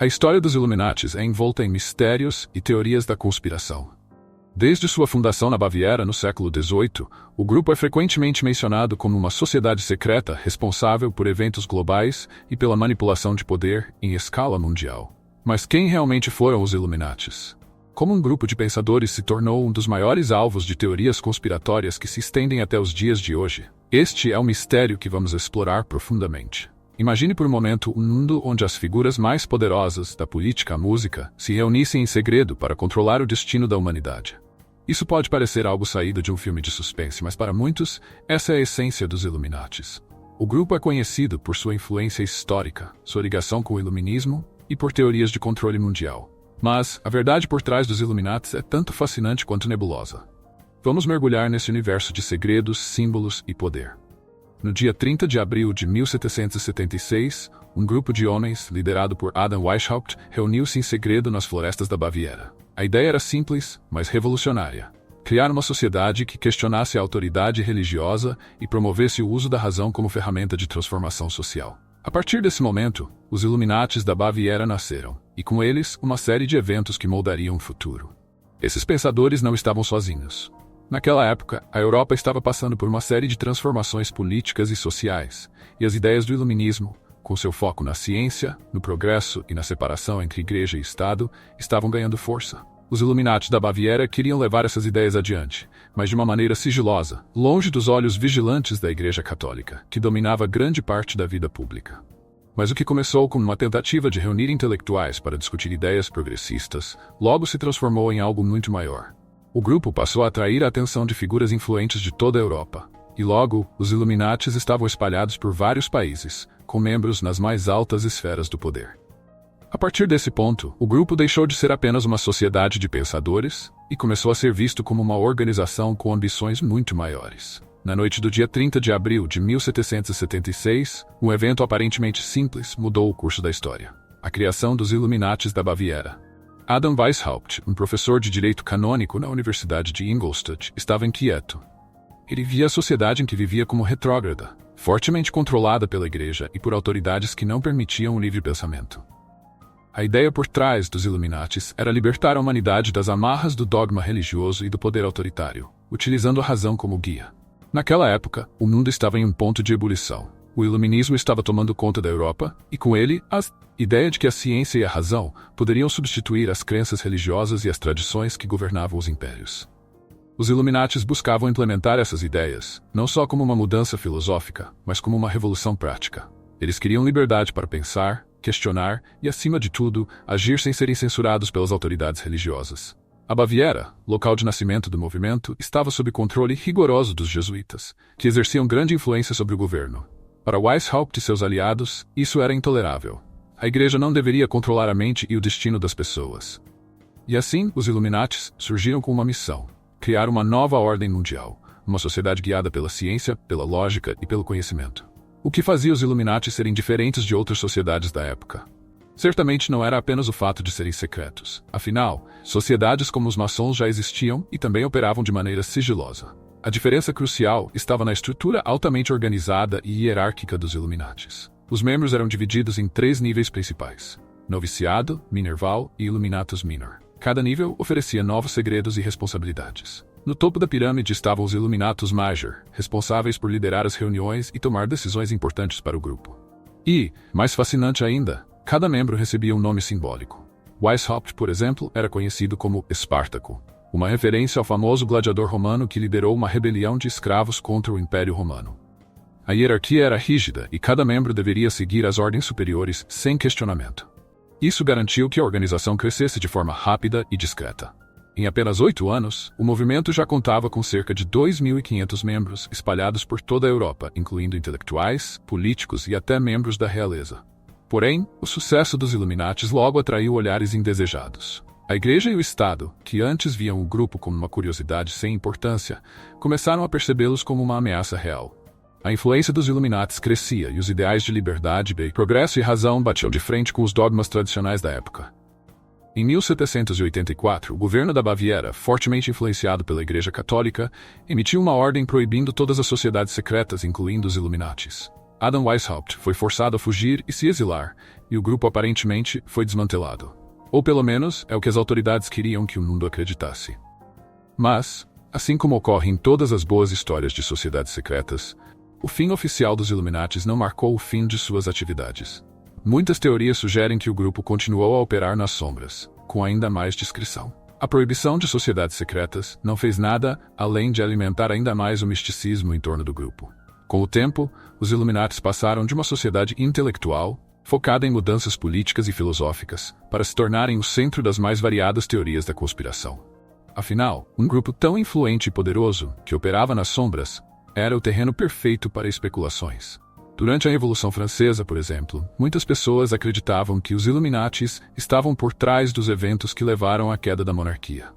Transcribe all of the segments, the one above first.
A história dos Illuminatis é envolta em mistérios e teorias da conspiração. Desde sua fundação na Baviera no século XVIII, o grupo é frequentemente mencionado como uma sociedade secreta responsável por eventos globais e pela manipulação de poder em escala mundial. Mas quem realmente foram os Illuminatis? Como um grupo de pensadores se tornou um dos maiores alvos de teorias conspiratórias que se estendem até os dias de hoje? Este é o mistério que vamos explorar profundamente. Imagine por um momento um mundo onde as figuras mais poderosas, da política à música, se reunissem em segredo para controlar o destino da humanidade. Isso pode parecer algo saído de um filme de suspense, mas para muitos, essa é a essência dos Illuminatis. O grupo é conhecido por sua influência histórica, sua ligação com o iluminismo e por teorias de controle mundial. Mas a verdade por trás dos Illuminatis é tanto fascinante quanto nebulosa. Vamos mergulhar nesse universo de segredos, símbolos e poder. No dia 30 de abril de 1776, um grupo de homens, liderado por Adam Weishaupt, reuniu-se em segredo nas florestas da Baviera. A ideia era simples, mas revolucionária. Criar uma sociedade que questionasse a autoridade religiosa e promovesse o uso da razão como ferramenta de transformação social. A partir desse momento, os Illuminatis da Baviera nasceram, e com eles, uma série de eventos que moldariam o futuro. Esses pensadores não estavam sozinhos. Naquela época, a Europa estava passando por uma série de transformações políticas e sociais, e as ideias do iluminismo, com seu foco na ciência, no progresso e na separação entre igreja e Estado, estavam ganhando força. Os Illuminati da Baviera queriam levar essas ideias adiante, mas de uma maneira sigilosa, longe dos olhos vigilantes da Igreja Católica, que dominava grande parte da vida pública. Mas o que começou como uma tentativa de reunir intelectuais para discutir ideias progressistas, logo se transformou em algo muito maior. O grupo passou a atrair a atenção de figuras influentes de toda a Europa. E logo, os Illuminatis estavam espalhados por vários países, com membros nas mais altas esferas do poder. A partir desse ponto, o grupo deixou de ser apenas uma sociedade de pensadores e começou a ser visto como uma organização com ambições muito maiores. Na noite do dia 30 de abril de 1776, um evento aparentemente simples mudou o curso da história. A criação dos Illuminatis da Baviera. Adam Weishaupt, um professor de direito canônico na Universidade de Ingolstadt, estava inquieto. Ele via a sociedade em que vivia como retrógrada, fortemente controlada pela Igreja e por autoridades que não permitiam o livre pensamento. A ideia por trás dos Illuminatis era libertar a humanidade das amarras do dogma religioso e do poder autoritário, utilizando a razão como guia. Naquela época, o mundo estava em um ponto de ebulição. O iluminismo estava tomando conta da Europa, e com ele, a ideia de que a ciência e a razão poderiam substituir as crenças religiosas e as tradições que governavam os impérios. Os Illuminatis buscavam implementar essas ideias, não só como uma mudança filosófica, mas como uma revolução prática. Eles queriam liberdade para pensar, questionar e, acima de tudo, agir sem serem censurados pelas autoridades religiosas. A Baviera, local de nascimento do movimento, estava sob controle rigoroso dos jesuítas, que exerciam grande influência sobre o governo. Para Weishaupt e seus aliados, isso era intolerável. A Igreja não deveria controlar a mente e o destino das pessoas. E assim, os Illuminatis surgiram com uma missão: criar uma nova ordem mundial, uma sociedade guiada pela ciência, pela lógica e pelo conhecimento. O que fazia os Illuminati serem diferentes de outras sociedades da época? Certamente não era apenas o fato de serem secretos. Afinal, sociedades como os maçons já existiam e também operavam de maneira sigilosa. A diferença crucial estava na estrutura altamente organizada e hierárquica dos Illuminatis. Os membros eram divididos em 3 níveis principais: noviciado, minerval e Illuminatus Minor. Cada nível oferecia novos segredos e responsabilidades. No topo da pirâmide estavam os Illuminatus Major, responsáveis por liderar as reuniões e tomar decisões importantes para o grupo. E, mais fascinante ainda, cada membro recebia um nome simbólico. Weishaupt, por exemplo, era conhecido como Espartaco, uma referência ao famoso gladiador romano que liderou uma rebelião de escravos contra o Império Romano. A hierarquia era rígida e cada membro deveria seguir as ordens superiores sem questionamento. Isso garantiu que a organização crescesse de forma rápida e discreta. Em apenas 8 anos, o movimento já contava com cerca de 2.500 membros espalhados por toda a Europa, incluindo intelectuais, políticos e até membros da realeza. Porém, o sucesso dos Illuminatis logo atraiu olhares indesejados. A Igreja e o Estado, que antes viam o grupo como uma curiosidade sem importância, começaram a percebê-los como uma ameaça real. A influência dos Illuminatis crescia e os ideais de liberdade, progresso e razão batiam de frente com os dogmas tradicionais da época. Em 1784, o governo da Baviera, fortemente influenciado pela Igreja Católica, emitiu uma ordem proibindo todas as sociedades secretas, incluindo os Illuminatis. Adam Weishaupt foi forçado a fugir e se exilar, e o grupo aparentemente foi desmantelado. Ou pelo menos é o que as autoridades queriam que o mundo acreditasse. Mas, assim como ocorre em todas as boas histórias de sociedades secretas, o fim oficial dos Illuminatis não marcou o fim de suas atividades. Muitas teorias sugerem que o grupo continuou a operar nas sombras, com ainda mais discrição. A proibição de sociedades secretas não fez nada além de alimentar ainda mais o misticismo em torno do grupo. Com o tempo, os Illuminatis passaram de uma sociedade intelectual, focada em mudanças políticas e filosóficas, para se tornarem o centro das mais variadas teorias da conspiração. Afinal, um grupo tão influente e poderoso, que operava nas sombras, era o terreno perfeito para especulações. Durante a Revolução Francesa, por exemplo, muitas pessoas acreditavam que os Illuminatis estavam por trás dos eventos que levaram à queda da monarquia.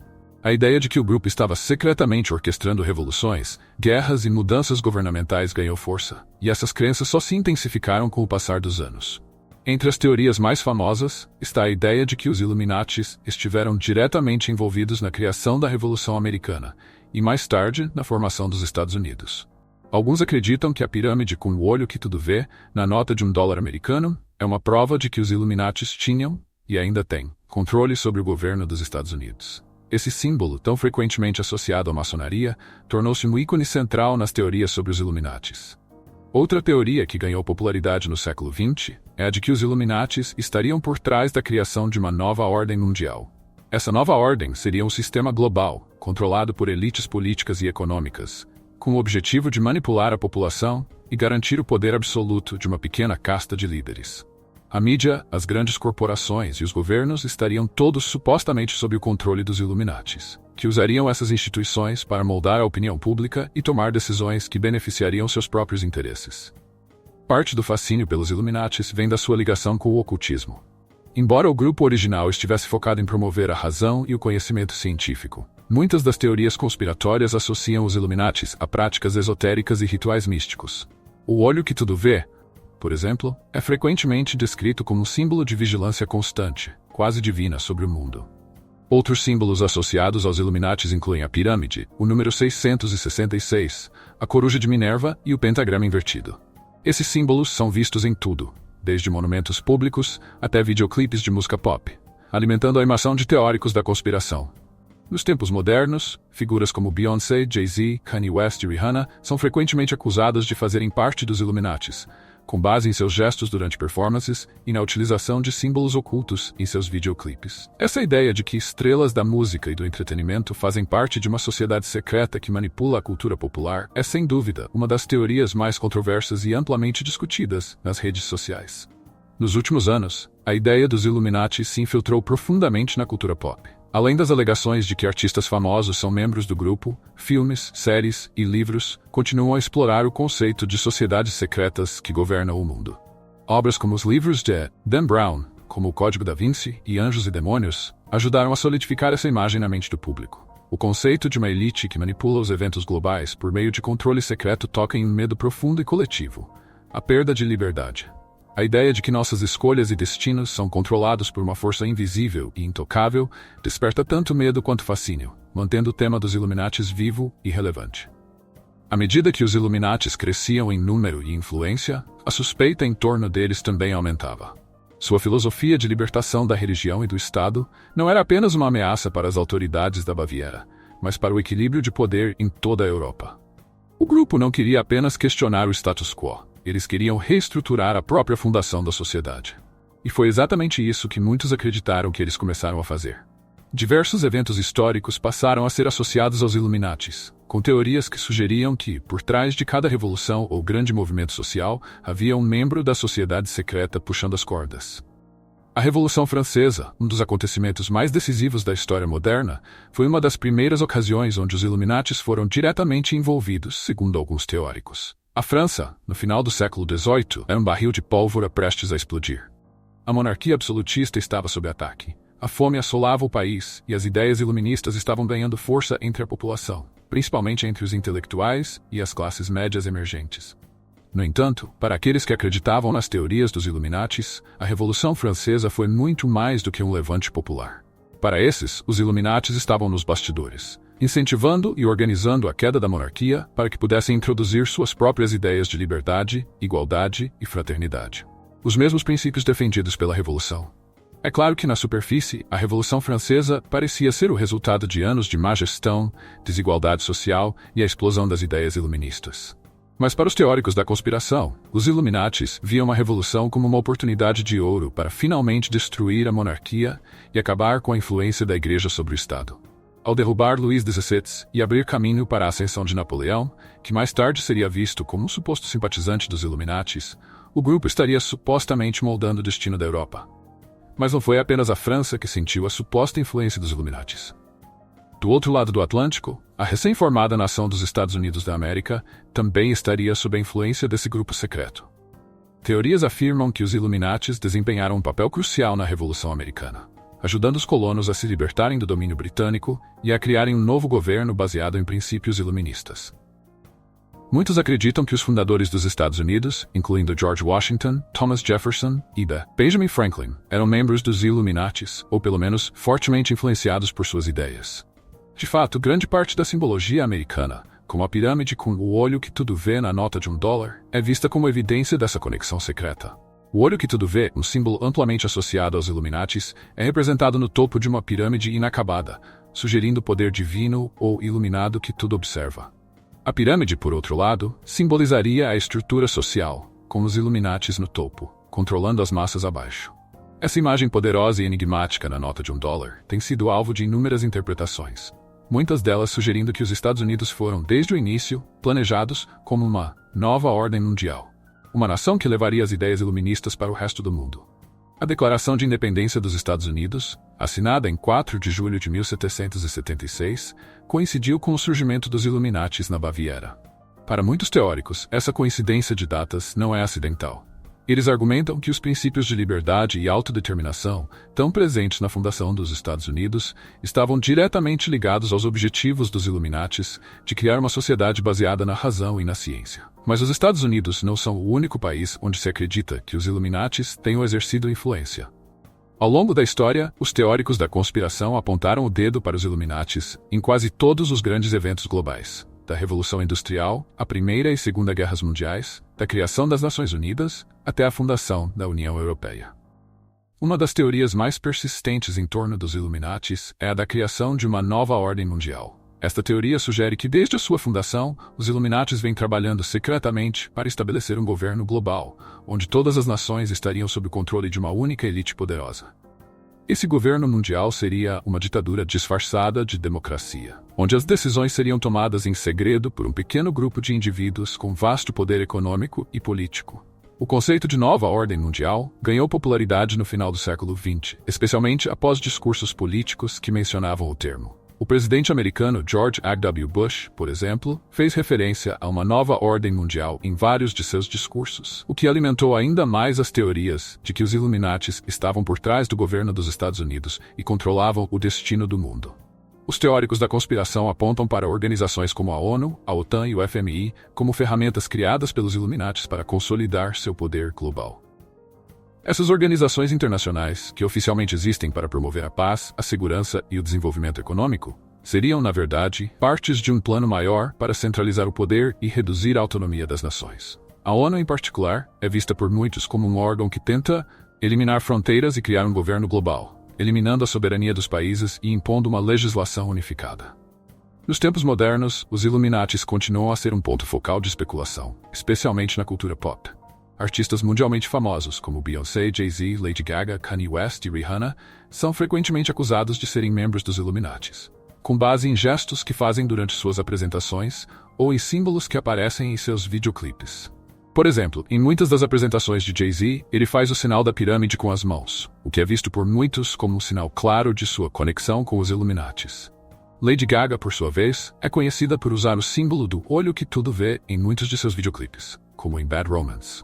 A ideia de que o grupo estava secretamente orquestrando revoluções, guerras e mudanças governamentais ganhou força, e essas crenças só se intensificaram com o passar dos anos. Entre as teorias mais famosas está a ideia de que os Illuminatis estiveram diretamente envolvidos na criação da Revolução Americana e, mais tarde, na formação dos Estados Unidos. Alguns acreditam que a pirâmide com o olho que tudo vê, na nota de $1 americano, é uma prova de que os Illuminatis tinham, e ainda têm, controle sobre o governo dos Estados Unidos. Esse símbolo, tão frequentemente associado à maçonaria, tornou-se um ícone central nas teorias sobre os Illuminatis. Outra teoria que ganhou popularidade no século XX é a de que os Illuminatis estariam por trás da criação de uma nova ordem mundial. Essa nova ordem seria um sistema global, controlado por elites políticas e econômicas, com o objetivo de manipular a população e garantir o poder absoluto de uma pequena casta de líderes. A mídia, as grandes corporações e os governos estariam todos supostamente sob o controle dos Illuminatis, que usariam essas instituições para moldar a opinião pública e tomar decisões que beneficiariam seus próprios interesses. Parte do fascínio pelos Illuminatis vem da sua ligação com o ocultismo. Embora o grupo original estivesse focado em promover a razão e o conhecimento científico, muitas das teorias conspiratórias associam os Illuminatis a práticas esotéricas e rituais místicos. O olho que tudo vê, por exemplo, é frequentemente descrito como um símbolo de vigilância constante, quase divina sobre o mundo. Outros símbolos associados aos Illuminatis incluem a pirâmide, o número 666, a coruja de Minerva e o pentagrama invertido. Esses símbolos são vistos em tudo, desde monumentos públicos até videoclipes de música pop, alimentando a imersão de teóricos da conspiração. Nos tempos modernos, figuras como Beyoncé, Jay-Z, Kanye West e Rihanna são frequentemente acusadas de fazerem parte dos Illuminatis, com base em seus gestos durante performances e na utilização de símbolos ocultos em seus videoclipes. Essa ideia de que estrelas da música e do entretenimento fazem parte de uma sociedade secreta que manipula a cultura popular é, sem dúvida, uma das teorias mais controversas e amplamente discutidas nas redes sociais. Nos últimos anos, a ideia dos Illuminati se infiltrou profundamente na cultura pop. Além das alegações de que artistas famosos são membros do grupo, filmes, séries e livros continuam a explorar o conceito de sociedades secretas que governam o mundo. Obras como os livros de Dan Brown, como O Código da Vinci e Anjos e Demônios, ajudaram a solidificar essa imagem na mente do público. O conceito de uma elite que manipula os eventos globais por meio de controle secreto toca em um medo profundo e coletivo: a perda de liberdade. A ideia de que nossas escolhas e destinos são controlados por uma força invisível e intocável desperta tanto medo quanto fascínio, mantendo o tema dos Illuminatis vivo e relevante. À medida que os Illuminatis cresciam em número e influência, a suspeita em torno deles também aumentava. Sua filosofia de libertação da religião e do Estado não era apenas uma ameaça para as autoridades da Baviera, mas para o equilíbrio de poder em toda a Europa. O grupo não queria apenas questionar o status quo. Eles queriam reestruturar a própria fundação da sociedade. E foi exatamente isso que muitos acreditaram que eles começaram a fazer. Diversos eventos históricos passaram a ser associados aos Illuminatis, com teorias que sugeriam que, por trás de cada revolução ou grande movimento social, havia um membro da sociedade secreta puxando as cordas. A Revolução Francesa, um dos acontecimentos mais decisivos da história moderna, foi uma das primeiras ocasiões onde os Illuminatis foram diretamente envolvidos, segundo alguns teóricos. A França, no final do século XVIII, era um barril de pólvora prestes a explodir. A monarquia absolutista estava sob ataque. A fome assolava o país e as ideias iluministas estavam ganhando força entre a população, principalmente entre os intelectuais e as classes médias emergentes. No entanto, para aqueles que acreditavam nas teorias dos Illuminatis, a Revolução Francesa foi muito mais do que um levante popular. Para esses, os Illuminatis estavam nos bastidores, incentivando e organizando a queda da monarquia para que pudessem introduzir suas próprias ideias de liberdade, igualdade e fraternidade. Os mesmos princípios defendidos pela Revolução. É claro que, na superfície, a Revolução Francesa parecia ser o resultado de anos de má gestão, desigualdade social e a explosão das ideias iluministas. Mas para os teóricos da conspiração, os Illuminatis viam a Revolução como uma oportunidade de ouro para finalmente destruir a monarquia e acabar com a influência da Igreja sobre o Estado. Ao derrubar Luís XVI e abrir caminho para a ascensão de Napoleão, que mais tarde seria visto como um suposto simpatizante dos Illuminatis, o grupo estaria supostamente moldando o destino da Europa. Mas não foi apenas a França que sentiu a suposta influência dos Illuminatis. Do outro lado do Atlântico, a recém-formada nação dos Estados Unidos da América também estaria sob a influência desse grupo secreto. Teorias afirmam que os Illuminatis desempenharam um papel crucial na Revolução Americana, ajudando os colonos a se libertarem do domínio britânico e a criarem um novo governo baseado em princípios iluministas. Muitos acreditam que os fundadores dos Estados Unidos, incluindo George Washington, Thomas Jefferson e Benjamin Franklin, eram membros dos Illuminatis, ou pelo menos fortemente influenciados por suas ideias. De fato, grande parte da simbologia americana, como a pirâmide com o olho que tudo vê na nota de $1, é vista como evidência dessa conexão secreta. O olho que tudo vê, um símbolo amplamente associado aos Illuminatis, é representado no topo de uma pirâmide inacabada, sugerindo o poder divino ou iluminado que tudo observa. A pirâmide, por outro lado, simbolizaria a estrutura social, com os Illuminatis no topo, controlando as massas abaixo. Essa imagem poderosa e enigmática na nota de $1 tem sido alvo de inúmeras interpretações, muitas delas sugerindo que os Estados Unidos foram, desde o início, planejados como uma nova ordem mundial, uma nação que levaria as ideias iluministas para o resto do mundo. A Declaração de Independência dos Estados Unidos, assinada em 4 de julho de 1776, coincidiu com o surgimento dos Illuminatis na Baviera. Para muitos teóricos, essa coincidência de datas não é acidental. Eles argumentam que os princípios de liberdade e autodeterminação, tão presentes na fundação dos Estados Unidos, estavam diretamente ligados aos objetivos dos Illuminatis de criar uma sociedade baseada na razão e na ciência. Mas os Estados Unidos não são o único país onde se acredita que os Illuminatis tenham exercido influência. Ao longo da história, os teóricos da conspiração apontaram o dedo para os Illuminatis em quase todos os grandes eventos globais, da Revolução Industrial, a Primeira e Segunda Guerras Mundiais, da criação das Nações Unidas, até a fundação da União Europeia. Uma das teorias mais persistentes em torno dos Illuminatis é a da criação de uma nova ordem mundial. Esta teoria sugere que desde a sua fundação, os Illuminatis vêm trabalhando secretamente para estabelecer um governo global, onde todas as nações estariam sob o controle de uma única elite poderosa. Esse governo mundial seria uma ditadura disfarçada de democracia, onde as decisões seriam tomadas em segredo por um pequeno grupo de indivíduos com vasto poder econômico e político. O conceito de nova ordem mundial ganhou popularidade no final do século XX, especialmente após discursos políticos que mencionavam o termo. O presidente americano George H.W. Bush, por exemplo, fez referência a uma nova ordem mundial em vários de seus discursos, o que alimentou ainda mais as teorias de que os Illuminatis estavam por trás do governo dos Estados Unidos e controlavam o destino do mundo. Os teóricos da conspiração apontam para organizações como a ONU, a OTAN e o FMI como ferramentas criadas pelos Illuminatis para consolidar seu poder global. Essas organizações internacionais, que oficialmente existem para promover a paz, a segurança e o desenvolvimento econômico, seriam, na verdade, partes de um plano maior para centralizar o poder e reduzir a autonomia das nações. A ONU, em particular, é vista por muitos como um órgão que tenta eliminar fronteiras e criar um governo global, eliminando a soberania dos países e impondo uma legislação unificada. Nos tempos modernos, os Illuminatis continuam a ser um ponto focal de especulação, especialmente na cultura pop. Artistas mundialmente famosos como Beyoncé, Jay-Z, Lady Gaga, Kanye West e Rihanna são frequentemente acusados de serem membros dos Illuminatis, com base em gestos que fazem durante suas apresentações ou em símbolos que aparecem em seus videoclipes. Por exemplo, em muitas das apresentações de Jay-Z, ele faz o sinal da pirâmide com as mãos, o que é visto por muitos como um sinal claro de sua conexão com os Illuminatis. Lady Gaga, por sua vez, é conhecida por usar o símbolo do olho que tudo vê em muitos de seus videoclipes, como em Bad Romance.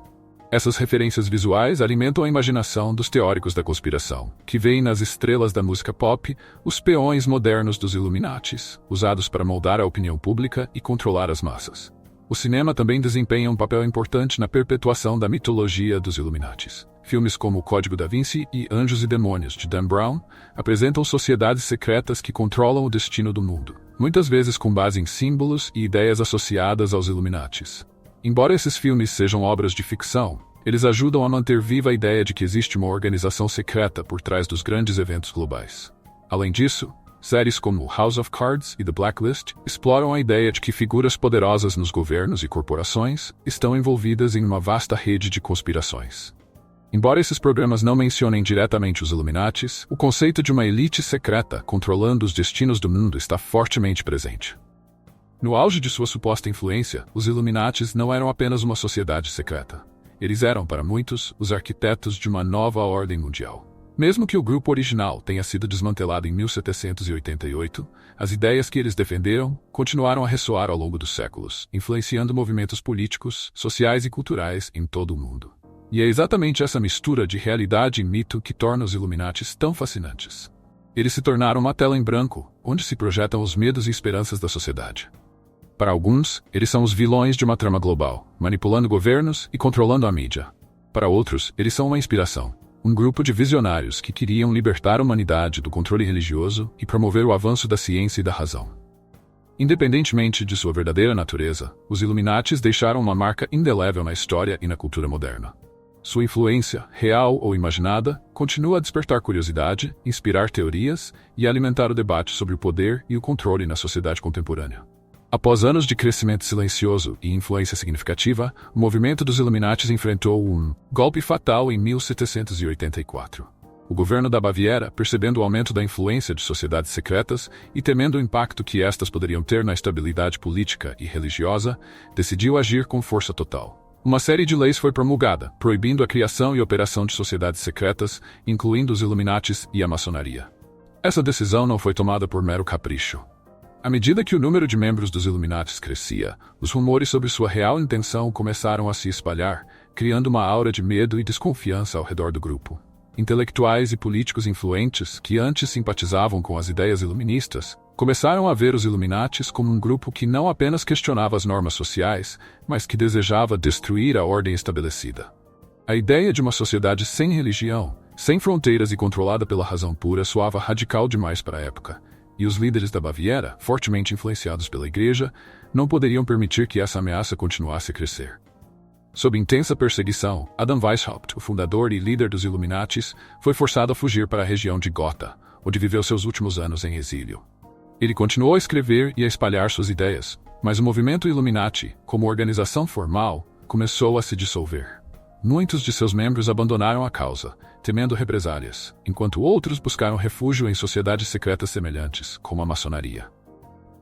Essas referências visuais alimentam a imaginação dos teóricos da conspiração, que veem nas estrelas da música pop os peões modernos dos Illuminatis, usados para moldar a opinião pública e controlar as massas. O cinema também desempenha um papel importante na perpetuação da mitologia dos Illuminatis. Filmes como O Código da Vinci e Anjos e Demônios, de Dan Brown, apresentam sociedades secretas que controlam o destino do mundo, muitas vezes com base em símbolos e ideias associadas aos Illuminatis. Embora esses filmes sejam obras de ficção, eles ajudam a manter viva a ideia de que existe uma organização secreta por trás dos grandes eventos globais. Além disso, séries como House of Cards e The Blacklist exploram a ideia de que figuras poderosas nos governos e corporações estão envolvidas em uma vasta rede de conspirações. Embora esses programas não mencionem diretamente os Illuminatis, o conceito de uma elite secreta controlando os destinos do mundo está fortemente presente. No auge de sua suposta influência, os Illuminatis não eram apenas uma sociedade secreta. Eles eram, para muitos, os arquitetos de uma nova ordem mundial. Mesmo que o grupo original tenha sido desmantelado em 1788, as ideias que eles defenderam continuaram a ressoar ao longo dos séculos, influenciando movimentos políticos, sociais e culturais em todo o mundo. E é exatamente essa mistura de realidade e mito que torna os Illuminatis tão fascinantes. Eles se tornaram uma tela em branco, onde se projetam os medos e esperanças da sociedade. Para alguns, eles são os vilões de uma trama global, manipulando governos e controlando a mídia. Para outros, eles são uma inspiração, um grupo de visionários que queriam libertar a humanidade do controle religioso e promover o avanço da ciência e da razão. Independentemente de sua verdadeira natureza, os Illuminatis deixaram uma marca indelével na história e na cultura moderna. Sua influência, real ou imaginada, continua a despertar curiosidade, inspirar teorias e alimentar o debate sobre o poder e o controle na sociedade contemporânea. Após anos de crescimento silencioso e influência significativa, o movimento dos Illuminatis enfrentou um golpe fatal em 1784. O governo da Baviera, percebendo o aumento da influência de sociedades secretas e temendo o impacto que estas poderiam ter na estabilidade política e religiosa, decidiu agir com força total. Uma série de leis foi promulgada, proibindo a criação e operação de sociedades secretas, incluindo os Illuminatis e a maçonaria. Essa decisão não foi tomada por mero capricho. À medida que o número de membros dos Illuminatis crescia, os rumores sobre sua real intenção começaram a se espalhar, criando uma aura de medo e desconfiança ao redor do grupo. Intelectuais e políticos influentes, que antes simpatizavam com as ideias iluministas, começaram a ver os Illuminatis como um grupo que não apenas questionava as normas sociais, mas que desejava destruir a ordem estabelecida. A ideia de uma sociedade sem religião, sem fronteiras e controlada pela razão pura soava radical demais para a época, e os líderes da Baviera, fortemente influenciados pela Igreja, não poderiam permitir que essa ameaça continuasse a crescer. Sob intensa perseguição, Adam Weishaupt, o fundador e líder dos Illuminatis, foi forçado a fugir para a região de Gotha, onde viveu seus últimos anos em exílio. Ele continuou a escrever e a espalhar suas ideias, mas o movimento Illuminati, como organização formal, começou a se dissolver. Muitos de seus membros abandonaram a causa, temendo represálias, enquanto outros buscaram refúgio em sociedades secretas semelhantes, como a maçonaria.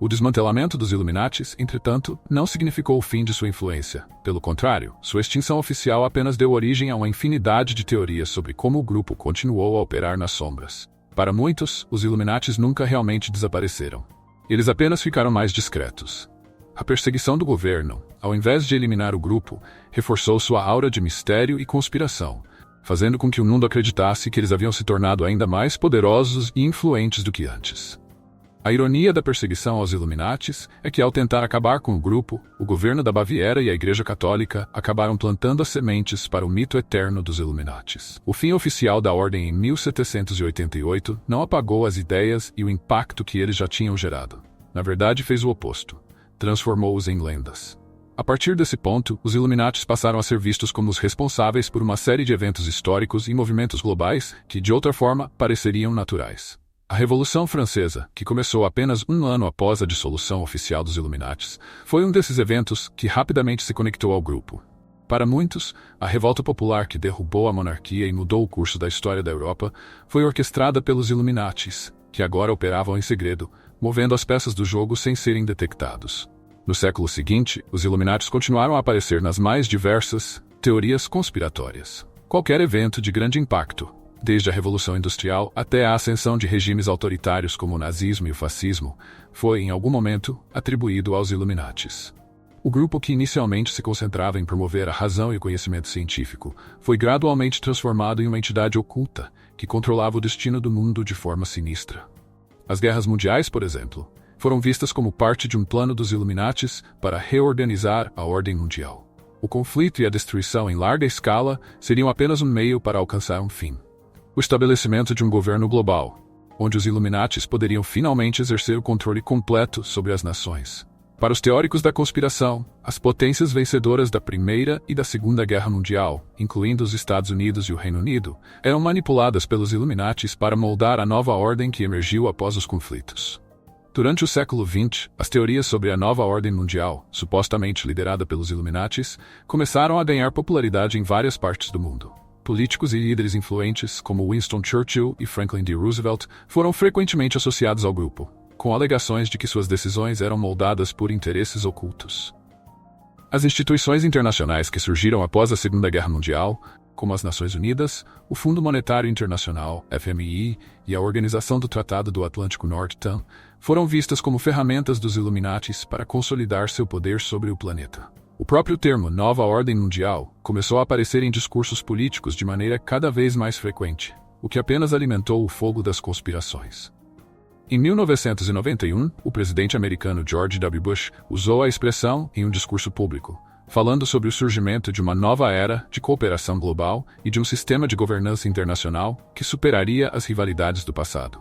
O desmantelamento dos Illuminatis, entretanto, não significou o fim de sua influência. Pelo contrário, sua extinção oficial apenas deu origem a uma infinidade de teorias sobre como o grupo continuou a operar nas sombras. Para muitos, os Illuminatis nunca realmente desapareceram. Eles apenas ficaram mais discretos. A perseguição do governo, ao invés de eliminar o grupo, reforçou sua aura de mistério e conspiração, fazendo com que o mundo acreditasse que eles haviam se tornado ainda mais poderosos e influentes do que antes. A ironia da perseguição aos Illuminatis é que, ao tentar acabar com o grupo, o governo da Baviera e a Igreja Católica acabaram plantando as sementes para o mito eterno dos Illuminatis. O fim oficial da ordem em 1788 não apagou as ideias e o impacto que eles já tinham gerado. Na verdade, fez o oposto. Transformou-os em lendas. A partir desse ponto, os Illuminatis passaram a ser vistos como os responsáveis por uma série de eventos históricos e movimentos globais que, de outra forma, pareceriam naturais. A Revolução Francesa, que começou apenas um ano após a dissolução oficial dos Illuminatis, foi um desses eventos que rapidamente se conectou ao grupo. Para muitos, a revolta popular que derrubou a monarquia e mudou o curso da história da Europa foi orquestrada pelos Illuminatis, que agora operavam em segredo, movendo as peças do jogo sem serem detectados. No século seguinte, os Illuminatis continuaram a aparecer nas mais diversas teorias conspiratórias. Qualquer evento de grande impacto, desde a Revolução Industrial até a ascensão de regimes autoritários como o nazismo e o fascismo, foi, em algum momento, atribuído aos Illuminatis. O grupo, que inicialmente se concentrava em promover a razão e o conhecimento científico, foi gradualmente transformado em uma entidade oculta que controlava o destino do mundo de forma sinistra. As guerras mundiais, por exemplo, foram vistas como parte de um plano dos Illuminatis para reorganizar a ordem mundial. O conflito e a destruição em larga escala seriam apenas um meio para alcançar um fim: o estabelecimento de um governo global, onde os Illuminatis poderiam finalmente exercer o controle completo sobre as nações. Para os teóricos da conspiração, as potências vencedoras da Primeira e da Segunda Guerra Mundial, incluindo os Estados Unidos e o Reino Unido, eram manipuladas pelos Illuminatis para moldar a nova ordem que emergiu após os conflitos. Durante o século XX, as teorias sobre a nova ordem mundial, supostamente liderada pelos Illuminatis, começaram a ganhar popularidade em várias partes do mundo. Políticos e líderes influentes, como Winston Churchill e Franklin D. Roosevelt, foram frequentemente associados ao grupo, com alegações de que suas decisões eram moldadas por interesses ocultos. As instituições internacionais que surgiram após a Segunda Guerra Mundial, como as Nações Unidas, o Fundo Monetário Internacional, FMI, e a Organização do Tratado do Atlântico Norte, TAN, foram vistas como ferramentas dos Illuminatis para consolidar seu poder sobre o planeta. O próprio termo Nova Ordem Mundial começou a aparecer em discursos políticos de maneira cada vez mais frequente, o que apenas alimentou o fogo das conspirações. Em 1991, o presidente americano George W. Bush usou a expressão em um discurso público, falando sobre o surgimento de uma nova era de cooperação global e de um sistema de governança internacional que superaria as rivalidades do passado.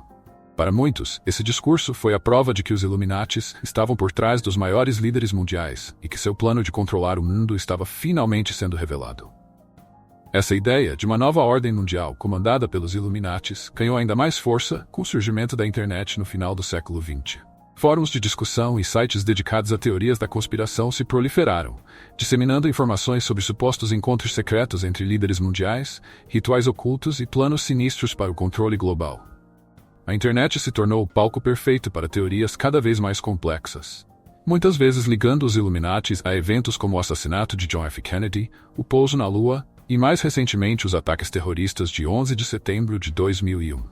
Para muitos, esse discurso foi a prova de que os Illuminatis estavam por trás dos maiores líderes mundiais e que seu plano de controlar o mundo estava finalmente sendo revelado. Essa ideia de uma nova ordem mundial comandada pelos Illuminatis ganhou ainda mais força com o surgimento da internet no final do século XX. Fóruns de discussão e sites dedicados a teorias da conspiração se proliferaram, disseminando informações sobre supostos encontros secretos entre líderes mundiais, rituais ocultos e planos sinistros para o controle global. A internet se tornou o palco perfeito para teorias cada vez mais complexas, muitas vezes ligando os Illuminatis a eventos como o assassinato de John F. Kennedy, o pouso na Lua e, mais recentemente, os ataques terroristas de 11 de setembro de 2001.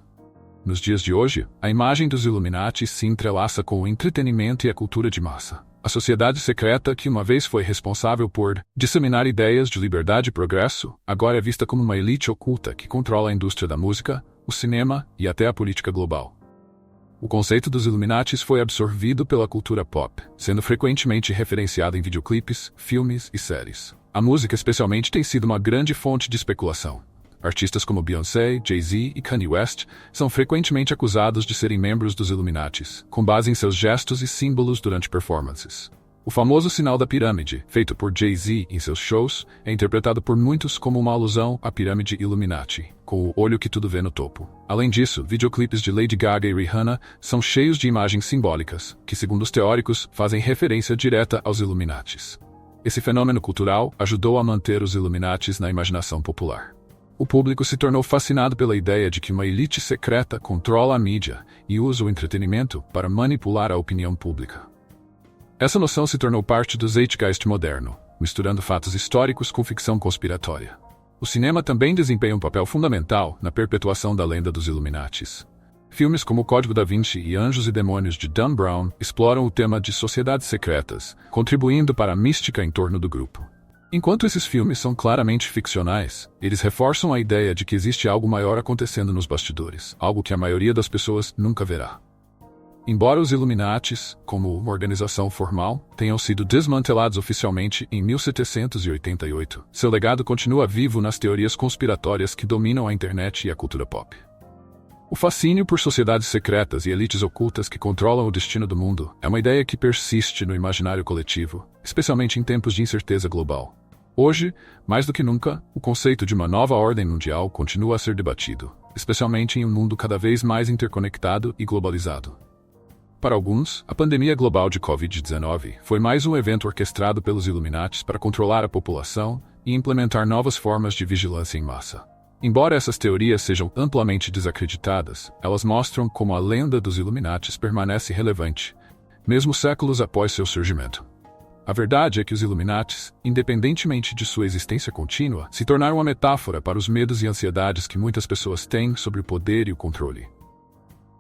Nos dias de hoje, a imagem dos Illuminati se entrelaça com o entretenimento e a cultura de massa. A sociedade secreta que uma vez foi responsável por disseminar ideias de liberdade e progresso, agora é vista como uma elite oculta que controla a indústria da música, o cinema e até a política global. O conceito dos Illuminatis foi absorvido pela cultura pop, sendo frequentemente referenciado em videoclipes, filmes e séries. A música especialmente tem sido uma grande fonte de especulação. Artistas como Beyoncé, Jay-Z e Kanye West são frequentemente acusados de serem membros dos Illuminatis, com base em seus gestos e símbolos durante performances. O famoso sinal da pirâmide, feito por Jay-Z em seus shows, é interpretado por muitos como uma alusão à pirâmide Illuminati, com o olho que tudo vê no topo. Além disso, videoclipes de Lady Gaga e Rihanna são cheios de imagens simbólicas, que, segundo os teóricos, fazem referência direta aos Illuminatis. Esse fenômeno cultural ajudou a manter os Illuminatis na imaginação popular. O público se tornou fascinado pela ideia de que uma elite secreta controla a mídia e usa o entretenimento para manipular a opinião pública. Essa noção se tornou parte do Zeitgeist moderno, misturando fatos históricos com ficção conspiratória. O cinema também desempenha um papel fundamental na perpetuação da lenda dos Illuminatis. Filmes como O Código da Vinci e Anjos e Demônios de Dan Brown exploram o tema de sociedades secretas, contribuindo para a mística em torno do grupo. Enquanto esses filmes são claramente ficcionais, eles reforçam a ideia de que existe algo maior acontecendo nos bastidores, algo que a maioria das pessoas nunca verá. Embora os Illuminatis, como uma organização formal, tenham sido desmantelados oficialmente em 1788, seu legado continua vivo nas teorias conspiratórias que dominam a internet e a cultura pop. O fascínio por sociedades secretas e elites ocultas que controlam o destino do mundo é uma ideia que persiste no imaginário coletivo, especialmente em tempos de incerteza global. Hoje, mais do que nunca, o conceito de uma nova ordem mundial continua a ser debatido, especialmente em um mundo cada vez mais interconectado e globalizado. Para alguns, a pandemia global de Covid-19 foi mais um evento orquestrado pelos Illuminatis para controlar a população e implementar novas formas de vigilância em massa. Embora essas teorias sejam amplamente desacreditadas, elas mostram como a lenda dos Illuminatis permanece relevante, mesmo séculos após seu surgimento. A verdade é que os Illuminatis, independentemente de sua existência contínua, se tornaram uma metáfora para os medos e ansiedades que muitas pessoas têm sobre o poder e o controle.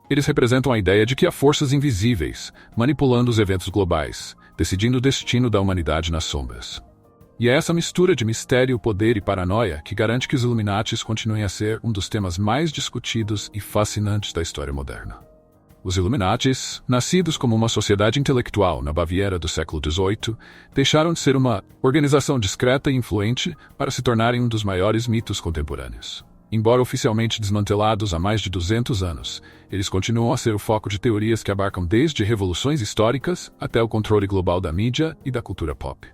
Eles representam a ideia de que há forças invisíveis, manipulando os eventos globais, decidindo o destino da humanidade nas sombras. E é essa mistura de mistério, poder e paranoia que garante que os Illuminatis continuem a ser um dos temas mais discutidos e fascinantes da história moderna. Os Illuminatis, nascidos como uma sociedade intelectual na Baviera do século XVIII, deixaram de ser uma organização discreta e influente para se tornarem um dos maiores mitos contemporâneos. Embora oficialmente desmantelados há mais de 200 anos, eles continuam a ser o foco de teorias que abarcam desde revoluções históricas até o controle global da mídia e da cultura pop.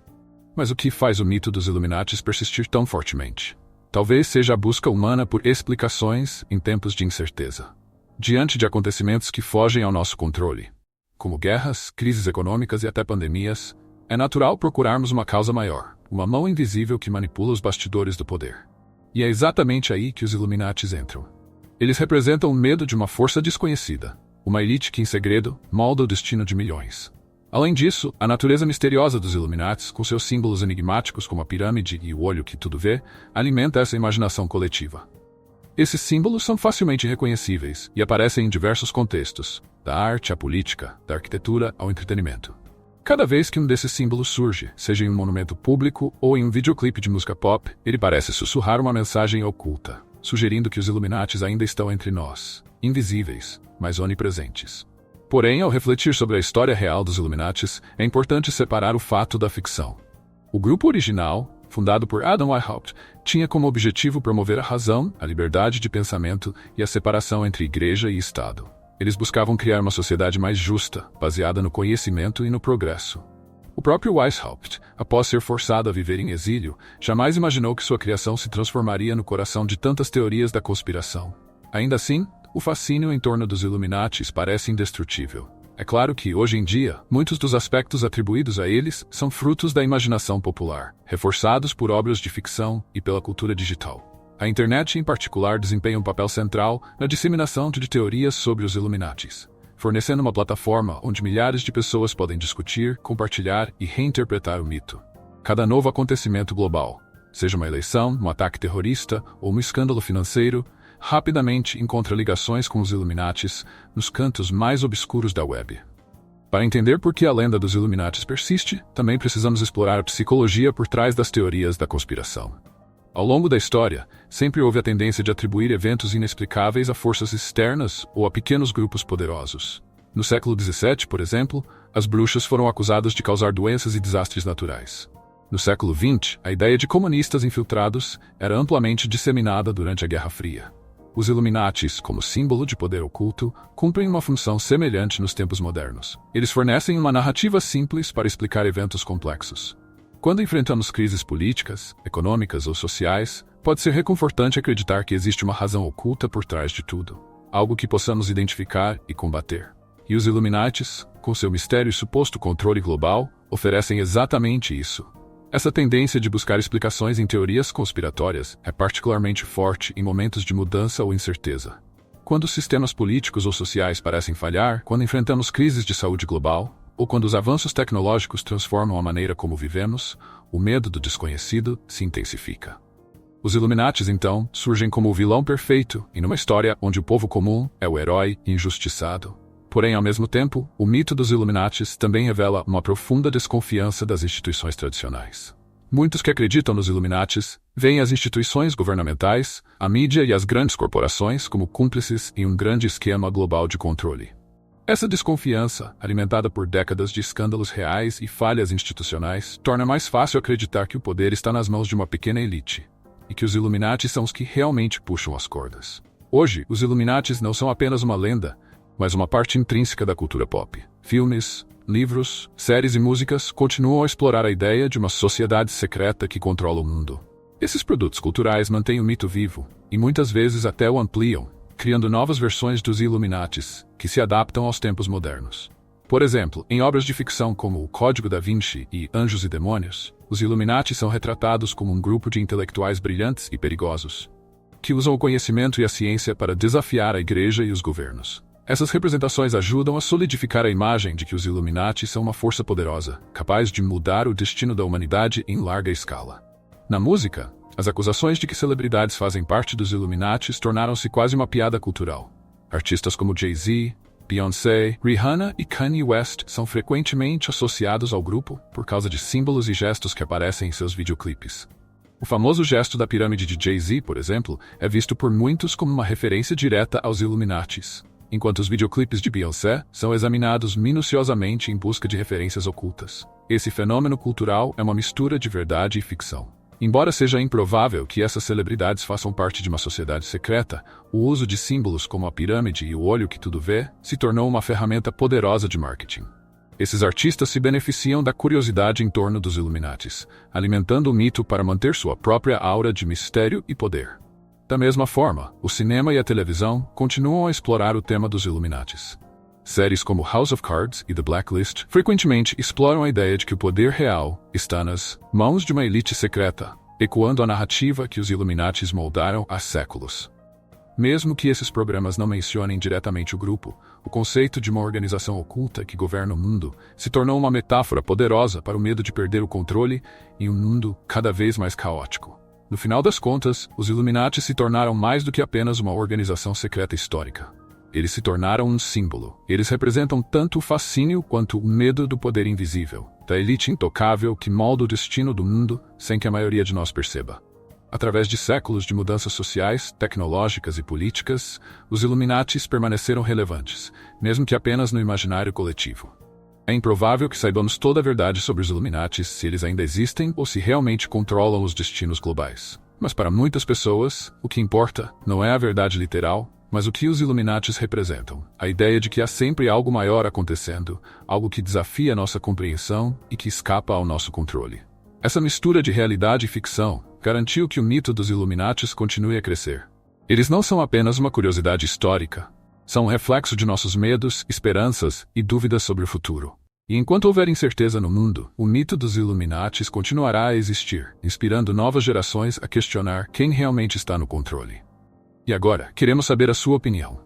Mas o que faz o mito dos Illuminatis persistir tão fortemente? Talvez seja a busca humana por explicações em tempos de incerteza. Diante de acontecimentos que fogem ao nosso controle, como guerras, crises econômicas e até pandemias, é natural procurarmos uma causa maior, uma mão invisível que manipula os bastidores do poder. E é exatamente aí que os Illuminatis entram. Eles representam o medo de uma força desconhecida, uma elite que em segredo molda o destino de milhões. Além disso, a natureza misteriosa dos Illuminatis, com seus símbolos enigmáticos como a pirâmide e o olho que tudo vê, alimenta essa imaginação coletiva. Esses símbolos são facilmente reconhecíveis e aparecem em diversos contextos, da arte à política, da arquitetura ao entretenimento. Cada vez que um desses símbolos surge, seja em um monumento público ou em um videoclipe de música pop, ele parece sussurrar uma mensagem oculta, sugerindo que os Illuminatis ainda estão entre nós, invisíveis, mas onipresentes. Porém, ao refletir sobre a história real dos Illuminatis, é importante separar o fato da ficção. O grupo original, fundado por Adam Weishaupt, tinha como objetivo promover a razão, a liberdade de pensamento e a separação entre igreja e Estado. Eles buscavam criar uma sociedade mais justa, baseada no conhecimento e no progresso. O próprio Weishaupt, após ser forçado a viver em exílio, jamais imaginou que sua criação se transformaria no coração de tantas teorias da conspiração. Ainda assim, o fascínio em torno dos Illuminatis parece indestrutível. É claro que, hoje em dia, muitos dos aspectos atribuídos a eles são frutos da imaginação popular, reforçados por obras de ficção e pela cultura digital. A internet, em particular, desempenha um papel central na disseminação de teorias sobre os Illuminatis, fornecendo uma plataforma onde milhares de pessoas podem discutir, compartilhar e reinterpretar o mito. Cada novo acontecimento global, seja uma eleição, um ataque terrorista ou um escândalo financeiro, rapidamente encontra ligações com os Illuminatis nos cantos mais obscuros da web. Para entender por que a lenda dos Illuminatis persiste, também precisamos explorar a psicologia por trás das teorias da conspiração. Ao longo da história, sempre houve a tendência de atribuir eventos inexplicáveis a forças externas ou a pequenos grupos poderosos. No século XVII, por exemplo, as bruxas foram acusadas de causar doenças e desastres naturais. No século XX, a ideia de comunistas infiltrados era amplamente disseminada durante a Guerra Fria. Os Illuminatis, como símbolo de poder oculto, cumprem uma função semelhante nos tempos modernos. Eles fornecem uma narrativa simples para explicar eventos complexos. Quando enfrentamos crises políticas, econômicas ou sociais, pode ser reconfortante acreditar que existe uma razão oculta por trás de tudo, algo que possamos identificar e combater. E os Illuminatis, com seu mistério e suposto controle global, oferecem exatamente isso. Essa tendência de buscar explicações em teorias conspiratórias é particularmente forte em momentos de mudança ou incerteza. Quando os sistemas políticos ou sociais parecem falhar, quando enfrentamos crises de saúde global, ou quando os avanços tecnológicos transformam a maneira como vivemos, o medo do desconhecido se intensifica. Os Illuminatis, então, surgem como o vilão perfeito em uma história onde o povo comum é o herói injustiçado. Porém, ao mesmo tempo, o mito dos Illuminatis também revela uma profunda desconfiança das instituições tradicionais. Muitos que acreditam nos Illuminatis veem as instituições governamentais, a mídia e as grandes corporações como cúmplices em um grande esquema global de controle. Essa desconfiança, alimentada por décadas de escândalos reais e falhas institucionais, torna mais fácil acreditar que o poder está nas mãos de uma pequena elite, e que os Illuminatis são os que realmente puxam as cordas. Hoje, os Illuminatis não são apenas uma lenda, mas uma parte intrínseca da cultura pop. Filmes, livros, séries e músicas continuam a explorar a ideia de uma sociedade secreta que controla o mundo. Esses produtos culturais mantêm o mito vivo, e muitas vezes até o ampliam, criando novas versões dos Illuminatis, que se adaptam aos tempos modernos. Por exemplo, em obras de ficção como O Código da Vinci e Anjos e Demônios, os Illuminati são retratados como um grupo de intelectuais brilhantes e perigosos, que usam o conhecimento e a ciência para desafiar a igreja e os governos. Essas representações ajudam a solidificar a imagem de que os Illuminati são uma força poderosa, capaz de mudar o destino da humanidade em larga escala. Na música, as acusações de que celebridades fazem parte dos Illuminati tornaram-se quase uma piada cultural. Artistas como Jay-Z, Beyoncé, Rihanna e Kanye West são frequentemente associados ao grupo por causa de símbolos e gestos que aparecem em seus videoclipes. O famoso gesto da pirâmide de Jay-Z, por exemplo, é visto por muitos como uma referência direta aos Illuminatis. enquanto os videoclipes de Beyoncé são examinados minuciosamente em busca de referências ocultas. Esse fenômeno cultural é uma mistura de verdade e ficção. Embora seja improvável que essas celebridades façam parte de uma sociedade secreta, o uso de símbolos como a pirâmide e o olho que tudo vê se tornou uma ferramenta poderosa de marketing. Esses artistas se beneficiam da curiosidade em torno dos Illuminatis, alimentando o mito para manter sua própria aura de mistério e poder. Da mesma forma, o cinema e a televisão continuam a explorar o tema dos Illuminatis. Séries como House of Cards e The Blacklist frequentemente exploram a ideia de que o poder real está nas mãos de uma elite secreta, ecoando a narrativa que os Illuminatis moldaram há séculos. Mesmo que esses programas não mencionem diretamente o grupo, o conceito de uma organização oculta que governa o mundo se tornou uma metáfora poderosa para o medo de perder o controle em um mundo cada vez mais caótico. No final das contas, os Illuminati se tornaram mais do que apenas uma organização secreta histórica. Eles se tornaram um símbolo. Eles representam tanto o fascínio quanto o medo do poder invisível, da elite intocável que molda o destino do mundo sem que a maioria de nós perceba. Através de séculos de mudanças sociais, tecnológicas e políticas, os Illuminatis permaneceram relevantes, mesmo que apenas no imaginário coletivo. É improvável que saibamos toda a verdade sobre os Illuminatis, se eles ainda existem ou se realmente controlam os destinos globais. Mas para muitas pessoas, o que importa não é a verdade literal, mas o que os Illuminatis representam. A ideia de que há sempre algo maior acontecendo, algo que desafia nossa compreensão e que escapa ao nosso controle. Essa mistura de realidade e ficção garantiu que o mito dos Illuminatis continue a crescer. Eles não são apenas uma curiosidade histórica. São um reflexo de nossos medos, esperanças e dúvidas sobre o futuro. E enquanto houver incerteza no mundo, o mito dos Illuminatis continuará a existir, inspirando novas gerações a questionar quem realmente está no controle. E agora, queremos saber a sua opinião.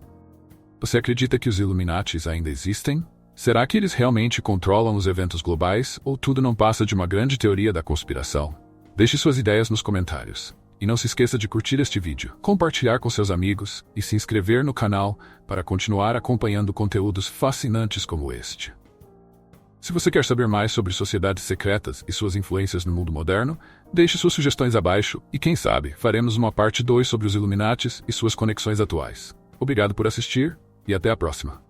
Você acredita que os Illuminatis ainda existem? Será que eles realmente controlam os eventos globais, ou tudo não passa de uma grande teoria da conspiração? Deixe suas ideias nos comentários. E não se esqueça de curtir este vídeo, compartilhar com seus amigos e se inscrever no canal para continuar acompanhando conteúdos fascinantes como este. Se você quer saber mais sobre sociedades secretas e suas influências no mundo moderno, deixe suas sugestões abaixo e, quem sabe, faremos uma parte 2 sobre os Illuminatis e suas conexões atuais. Obrigado por assistir e até a próxima.